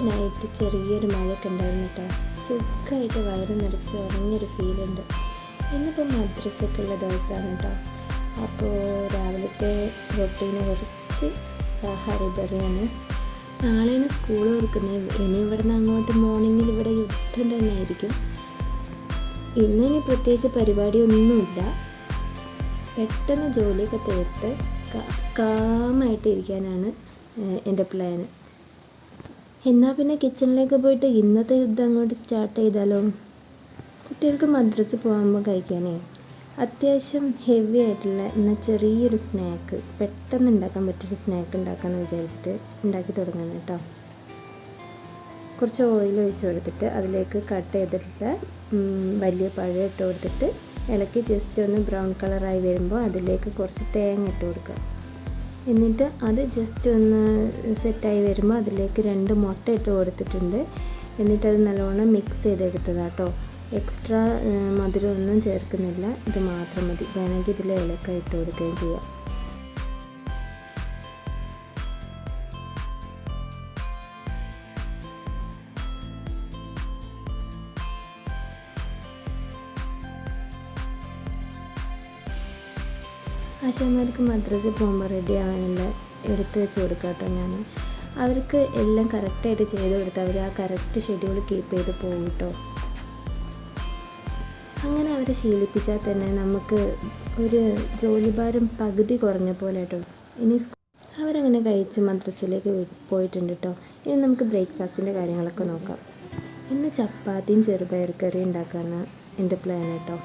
Night ചെറിയൊരു മഴയൊക്കെ ഉണ്ടായിരുന്നു കേട്ടോ. സുഖമായിട്ട് വയറ് നിറച്ച് ഉറങ്ങിയൊരു ഫീലുണ്ട്. ഇന്നിപ്പോൾ മദ്രസയൊക്കെ ഉള്ള ദിവസമാണ് കേട്ടോ. അപ്പോൾ രാവിലത്തെ റൊട്ടീന് കുറച്ച് ഹരിബറിയാണ്. നാളെയാണ് സ്കൂൾ തുറക്കുന്നത്. ഇനി ഇവിടുന്ന് അങ്ങോട്ട് മോർണിംഗിൽ ഇവിടെ യുദ്ധം തന്നെ ആയിരിക്കും. ഇന്നിനി പ്രത്യേകിച്ച് പരിപാടിയൊന്നുമില്ല. പെട്ടെന്ന് ജോലിയൊക്കെ തീർത്ത് കാമായിട്ട് ഇരിക്കാനാണ് എൻ്റെ പ്ലാന്. എന്നാൽ പിന്നെ കിച്ചണിലേക്ക് പോയിട്ട് ഇന്നത്തെ യുദ്ധം അങ്ങോട്ട് സ്റ്റാർട്ട് ചെയ്താലോ? കുട്ടികൾക്ക് മദ്രസ പോകുമ്പോൾ കഴിക്കാനേ അത്യാവശ്യം ഹെവി ആയിട്ടുള്ള എന്നാൽ ചെറിയൊരു സ്നാക്ക്, പെട്ടെന്ന് ഉണ്ടാക്കാൻ പറ്റിയൊരു സ്നാക്ക് ഉണ്ടാക്കാമെന്ന് വിചാരിച്ചിട്ട് ഉണ്ടാക്കി തുടങ്ങുന്നത് കേട്ടോ. കുറച്ച് ഓയിൽ ഒഴിച്ച് കൊടുത്തിട്ട് അതിലേക്ക് കട്ട് ചെയ്തിട്ടുള്ള വലിയ പഴം ഇട്ട് കൊടുത്തിട്ട് ഇളക്കി ജസ്റ്റ് ഒന്ന് ബ്രൗൺ കളറായി വരുമ്പോൾ അതിലേക്ക് കുറച്ച് തേങ്ങ ഇട്ട് കൊടുക്കുക. എന്നിട്ട് അത് ജസ്റ്റ് ഒന്ന് സെറ്റായി വരുമ്പോൾ അതിലേക്ക് 2 മുട്ട ഇട്ട് കൊടുത്തിട്ടുണ്ട്. എന്നിട്ടത് നല്ലോണം മിക്സ് ചെയ്തെടുത്തതാണ് കേട്ടോ. എക്സ്ട്രാ മധുരമൊന്നും ചേർക്കുന്നില്ല, ഇത് മാത്രം മതി. വേണമെങ്കിൽ ഇതിൽ ഏലക്ക ഇട്ട് കൊടുക്കുകയും ചെയ്യാം. ആശാന്മാർക്ക് മദ്രസയിൽ പോകുമ്പോൾ റെഡി ആവാനുള്ള എടുത്ത് വെച്ച് കൊടുക്കാം കേട്ടോ. ഞാൻ അവർക്ക് എല്ലാം കറക്റ്റായിട്ട് ചെയ്ത് കൊടുത്ത് അവർ ആ കറക്റ്റ് ഷെഡ്യൂൾ കീപ്പ് ചെയ്ത് പോകും കേട്ടോ. അങ്ങനെ അവരെ ശീലിപ്പിച്ചാൽ തന്നെ നമുക്ക് ഒരു ജോലിഭാരം പകുതി കുറഞ്ഞ പോലെ കേട്ടോ. ഇനി അവരങ്ങനെ കഴിച്ച് മദ്രസയിലേക്ക് പോയിട്ടുണ്ട് കേട്ടോ. ഇനി നമുക്ക് ബ്രേക്ക്ഫാസ്റ്റിൻ്റെ കാര്യങ്ങളൊക്കെ നോക്കാം. ഇന്ന് ചപ്പാത്തിയും ചെറുപയർ കറി ഉണ്ടാക്കാനാണ് എൻ്റെ പ്ലാൻ കേട്ടോ.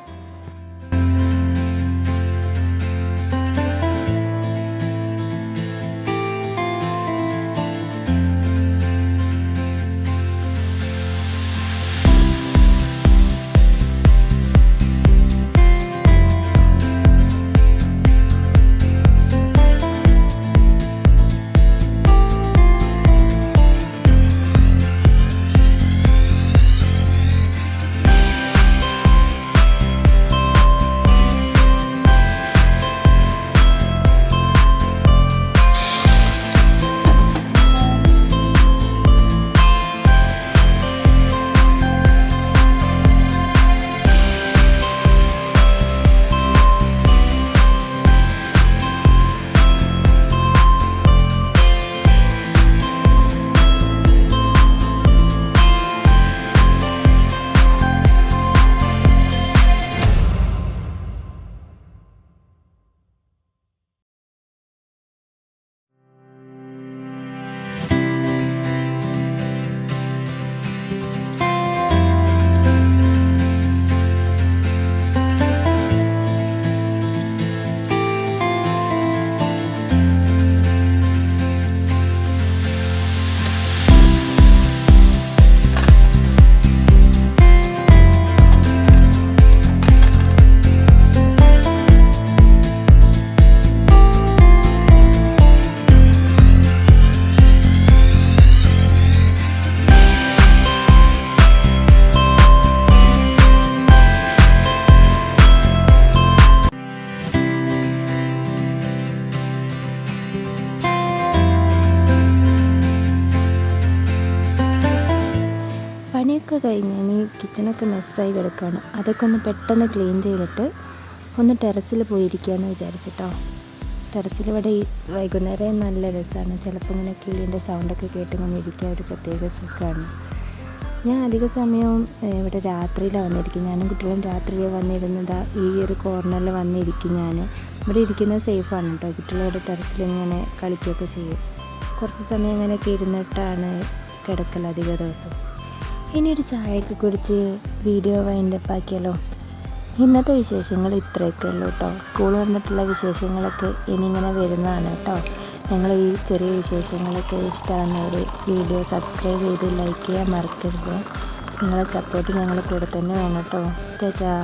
പണിയൊക്കെ കഴിഞ്ഞ് ഇനി കിച്ചണൊക്കെ മെസ്സായി കിടക്കുകയാണ്. അതൊക്കെ ഒന്ന് പെട്ടെന്ന് ക്ലീൻ ചെയ്തിട്ട് ഒന്ന് ടെറസിൽ പോയിരിക്കുകയെന്ന് വിചാരിച്ചിട്ടോ. ടെറസിൽ ഇവിടെ വൈകുന്നേരം നല്ല രസമാണ്. ചിലപ്പോൾ ഇങ്ങനെ കിളീൻ്റെ സൗണ്ടൊക്കെ കേട്ടിങ്ങനെ ഇരിക്കാൻ ഒരു പ്രത്യേക സുഖമാണ്. ഞാൻ അധിക സമയവും ഇവിടെ രാത്രിയിലാണ് വന്നിരിക്കും. ഞാനും കുട്ടികളും രാത്രിയിൽ വന്നിരുന്നത് ഈ ഒരു കോർണറിൽ വന്നിരിക്കും. ഞാൻ ഇവിടെ ഇരിക്കുന്നത് സേഫാണ് കേട്ടോ. കുട്ടികളോട് ടെറസിൽ ഇങ്ങനെ കളിക്കുകയൊക്കെ ചെയ്യും. കുറച്ച് സമയം ഇങ്ങനെയൊക്കെ ഇരുന്നിട്ടാണ് കിടക്കൽ അധിക ദിവസം. ഇനി ഒരു ചായയൊക്കെ കുടിച്ച് വീഡിയോ വൈൻഡപ്പ് ആക്കിയാലോ. ഇന്നത്തെ വിശേഷങ്ങൾ ഇത്രയൊക്കെ ഉള്ളൂ കേട്ടോ. സ്കൂൾ വന്നിട്ടുള്ള വിശേഷങ്ങളൊക്കെ ഇനി ഇങ്ങനെ വരുന്നതാണ് കേട്ടോ. ഞങ്ങൾ ഈ ചെറിയ വിശേഷങ്ങളൊക്കെ ഇഷ്ടമാകുന്നവർ വീഡിയോ സബ്സ്ക്രൈബ് ചെയ്ത് ലൈക്ക് ചെയ്യാൻ മറക്കരുത്. നിങ്ങളെ സപ്പോർട്ട് ഞങ്ങൾ കൂടെ തന്നെ വേണം കേട്ടോ. ടാറ്റാ.